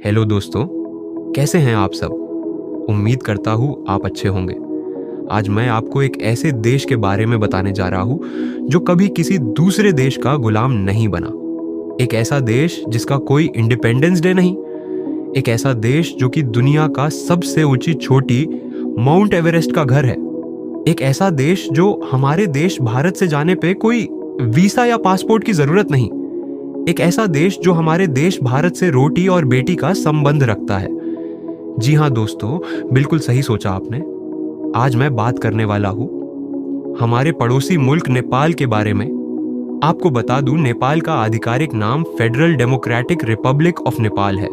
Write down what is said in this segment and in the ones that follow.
Hello दोस्तों, कैसे हैं आप सब। उम्मीद करता हूँ आप अच्छे होंगे। आज मैं आपको एक ऐसे देश के बारे में बताने जा रहा हूँ जो कभी किसी दूसरे देश का गुलाम नहीं बना। एक ऐसा देश जिसका कोई इंडिपेंडेंस डे नहीं। एक ऐसा देश जो कि दुनिया का सबसे ऊंची चोटी माउंट एवरेस्ट का घर है। एक ऐसा देश जो हमारे देश भारत से जाने पे कोई वीसा या पासपोर्ट की जरूरत नहीं। एक ऐसा देश जो हमारे देश भारत से रोटी और बेटी का संबंध रखता है। जी हाँ दोस्तों, बिल्कुल सही सोचा आपने। आज मैं बात करने वाला हूँ हमारे पड़ोसी मुल्क नेपाल के बारे में। आपको बता दूं, नेपाल का आधिकारिक नाम federal democratic Republic of Nepal है।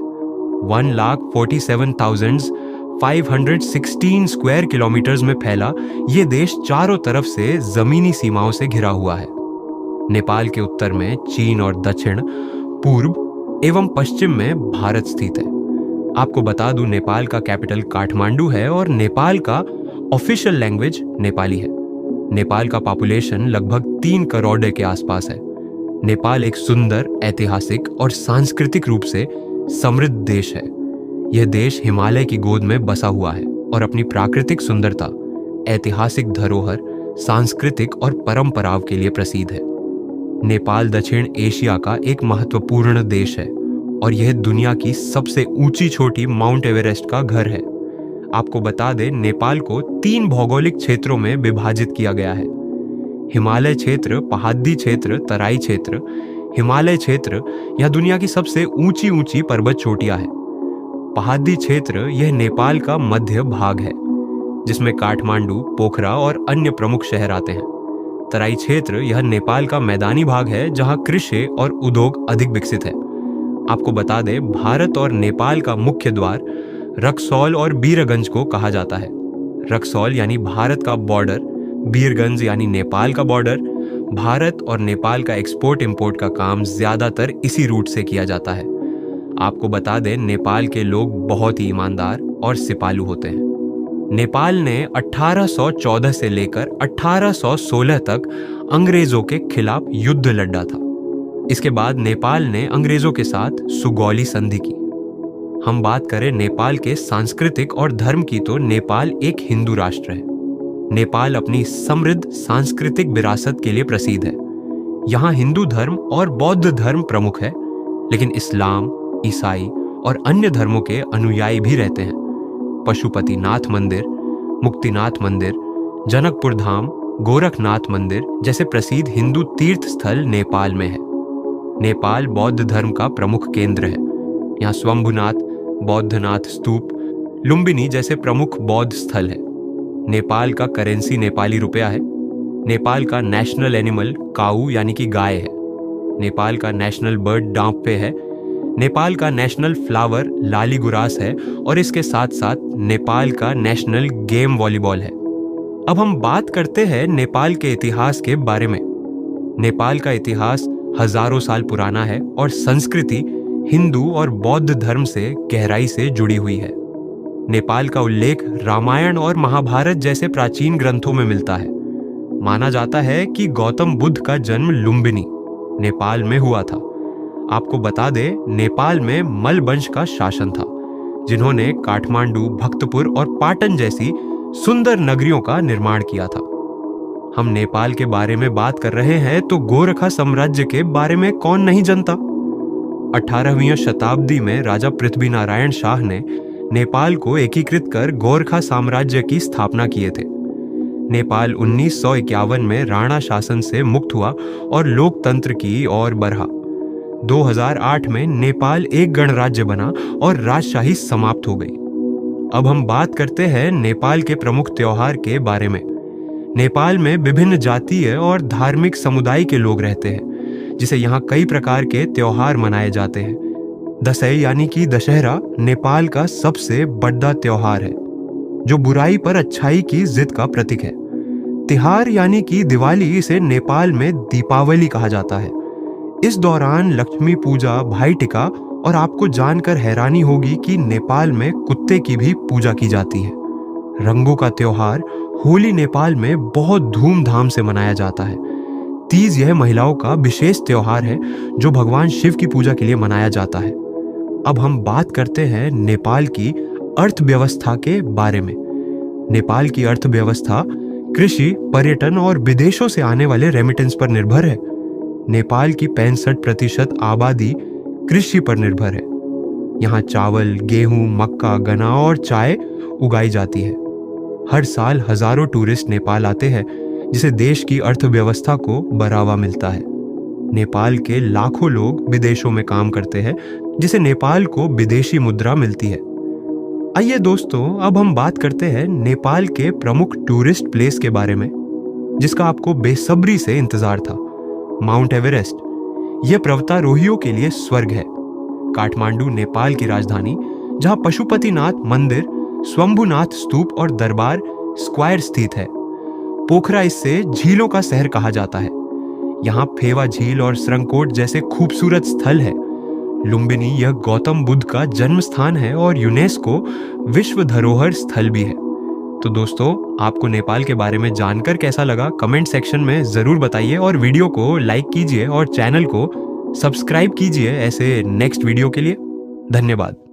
1,47,516 स्क्वायर किलोमीटर्स में फैला ये देश चारों तरफ से जमीनी सीमाओं से घिरा हुआ है। नेपाल के उत्तर में चीन और दक्षिण, पूर्व एवं पश्चिम में भारत स्थित है। आपको बता दूं, नेपाल का कैपिटल काठमांडू है और नेपाल का ऑफिशियल लैंग्वेज नेपाली है। नेपाल का पॉपुलेशन लगभग 3 करोड़ के आसपास है। नेपाल एक सुंदर, ऐतिहासिक और सांस्कृतिक रूप से समृद्ध देश है। यह देश हिमालय की गोद में बसा हुआ है और अपनी प्राकृतिक सुंदरता, ऐतिहासिक धरोहर, सांस्कृतिक और परंपराओं के लिए प्रसिद्ध है। नेपाल दक्षिण एशिया का एक महत्वपूर्ण देश है और यह दुनिया की सबसे ऊंची चोटी माउंट एवरेस्ट का घर है। आपको बता दें, नेपाल को 3 भौगोलिक क्षेत्रों में विभाजित किया गया है। हिमालय क्षेत्र, पहाड़ी क्षेत्र, तराई क्षेत्र। हिमालय क्षेत्र यह दुनिया की सबसे ऊंची ऊंची पर्वत चोटियां है। पहाड़ी क्षेत्र यह नेपाल का मध्य भाग है जिसमें काठमांडू, पोखरा और अन्य प्रमुख शहर आते हैं। तराई क्षेत्र यह नेपाल का मैदानी भाग है जहां कृषि और उद्योग अधिक विकसित है। आपको बता दें, भारत और नेपाल का मुख्य द्वार रक्सौल और बीरगंज को कहा जाता है। रक्सौल यानी भारत का बॉर्डर, बीरगंज यानी नेपाल का बॉर्डर। भारत और नेपाल का एक्सपोर्ट इंपोर्ट का काम ज्यादातर इसी रूट से किया जाता है। आपको बता दें, नेपाल के लोग बहुत ही ईमानदार और सिपालू होते हैं। नेपाल ने 1814 से लेकर 1816 तक अंग्रेजों के खिलाफ युद्ध लड़ा था। इसके बाद नेपाल ने अंग्रेजों के साथ सुगौली संधि की। हम बात करें नेपाल के सांस्कृतिक और धर्म की, तो नेपाल एक हिंदू राष्ट्र है। नेपाल अपनी समृद्ध सांस्कृतिक विरासत के लिए प्रसिद्ध है। यहाँ हिंदू धर्म और बौद्ध धर्म प्रमुख है, लेकिन इस्लाम, ईसाई और अन्य धर्मों के अनुयायी भी रहते हैं। पशुपतिनाथ मंदिर, मुक्तिनाथ मंदिर, जनकपुर धाम, गोरखनाथ मंदिर जैसे प्रसिद्ध हिंदू तीर्थ स्थल नेपाल में है। नेपाल बौद्ध धर्म का प्रमुख केंद्र है। यहाँ स्वंभुनाथ, बौद्धनाथ स्तूप, लुम्बिनी जैसे प्रमुख बौद्ध स्थल है। नेपाल का करेंसी नेपाली रुपया है। नेपाल का नेशनल एनिमल काऊ यानी कि गाय है। नेपाल का नेशनल बर्ड डांपे है। नेपाल का नेशनल फ्लावर लाली गुरास है और इसके साथ साथ नेपाल का नेशनल गेम वॉलीबॉल है। अब हम बात करते हैं नेपाल के इतिहास के बारे में। नेपाल का इतिहास हजारों साल पुराना है और संस्कृति हिंदू और बौद्ध धर्म से गहराई से जुड़ी हुई है। नेपाल का उल्लेख रामायण और महाभारत जैसे प्राचीन ग्रंथों में मिलता है। माना जाता है कि गौतम बुद्ध का जन्म लुम्बिनी, नेपाल में हुआ था। आपको बता दें, नेपाल में मल वंश का शासन था जिन्होंने काठमांडू, भक्तपुर और पाटन जैसी सुंदर नगरियों का निर्माण किया था। हम नेपाल के बारे में बात कर रहे हैं तो गोरखा साम्राज्य के बारे में कौन नहीं जानता। 18वीं शताब्दी में राजा पृथ्वीनारायण शाह ने नेपाल को एकीकृत कर गोरखा साम्राज्य की स्थापना किए थे। नेपाल 1951 में राणा शासन से मुक्त हुआ और लोकतंत्र की ओर बढ़ा। 2008 में नेपाल एक गणराज्य बना और राजशाही समाप्त हो गई। अब हम बात करते हैं नेपाल के प्रमुख त्योहार के बारे में। नेपाल में विभिन्न जातीय और धार्मिक समुदाय के लोग रहते हैं, जिसे यहाँ कई प्रकार के त्योहार मनाए जाते हैं। दशैं यानी कि दशहरा नेपाल का सबसे बड़ा त्योहार है, जो बुराई पर अच्छाई की जिद का प्रतीक है। तिहार यानी कि दिवाली, इसे नेपाल में दीपावली कहा जाता है। इस दौरान लक्ष्मी पूजा, भाई टीका और आपको जानकर हैरानी होगी कि नेपाल में कुत्ते की भी पूजा की जाती है। रंगों का त्योहार होली नेपाल में बहुत धूमधाम से मनाया जाता है। तीज यह महिलाओं का विशेष त्योहार है जो भगवान शिव की पूजा के लिए मनाया जाता है। अब हम बात करते हैं नेपाल की अर्थव्यवस्था के बारे में। नेपाल की अर्थव्यवस्था कृषि, पर्यटन और विदेशों से आने वाले रेमिटेंस पर निर्भर है। नेपाल की 65% आबादी कृषि पर निर्भर है। यहाँ चावल, गेहूं, मक्का, गन्ना और चाय उगाई जाती है। हर साल हजारों टूरिस्ट नेपाल आते हैं, जिसे देश की अर्थव्यवस्था को बढ़ावा मिलता है। नेपाल के लाखों लोग विदेशों में काम करते हैं, जिसे नेपाल को विदेशी मुद्रा मिलती है। आइए दोस्तों, अब हम बात करते हैं नेपाल के प्रमुख टूरिस्ट प्लेस के बारे में, जिसका आपको बेसब्री से इंतजार था। Mount Everest. यह पर्वतारोहियों के लिए स्वर्ग है। काठमांडू नेपाल की राजधानी, जहां पशुपतिनाथ मंदिर, स्वंभुनाथ स्तूप और दरबार स्क्वायर स्थित है। पोखरा इससे झीलों का शहर कहा जाता है। यहाँ फेवा झील और सरंगकोट जैसे खूबसूरत स्थल है। लुम्बिनी, यह गौतम बुद्ध का जन्म स्थान है और यूनेस्को विश्व धरोहर स्थल भी है। तो दोस्तों, आपको नेपाल के बारे में जानकर कैसा लगा, कमेंट सेक्शन में जरूर बताइए और वीडियो को लाइक कीजिए और चैनल को सब्सक्राइब कीजिए ऐसे नेक्स्ट वीडियो के लिए। धन्यवाद।